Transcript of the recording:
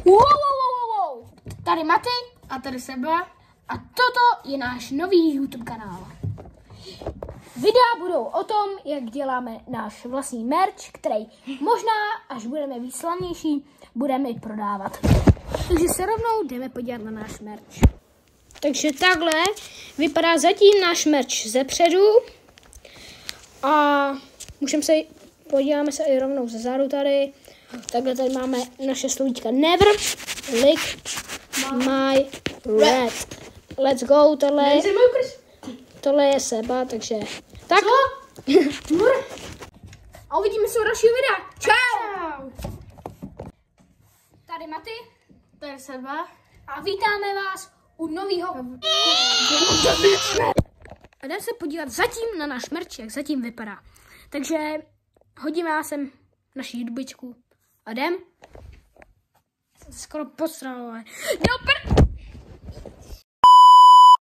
Wow. Tady Maty a tady Seba a toto je náš nový YouTube kanál. Videa budou o tom, jak děláme náš vlastní merch, který možná, až budeme víc slavnější, budeme i prodávat. Takže se rovnou jdeme podívat na náš merch. Takže takhle vypadá zatím náš merch zepředu a podíváme se i rovnou ze zádu tady. Takhle tady máme naše slovíčka Never lick my red. Let's go, tohle je Seba, takže tak. A uvidíme se u dalšího videa. Čau. Tady Maty, tady Seba a vítáme vás u nového. A jdeme se podívat zatím na náš merch, jak zatím vypadá. Takže hodíme já sem naši hudbičku a jdem. Jsem skoro posral, ale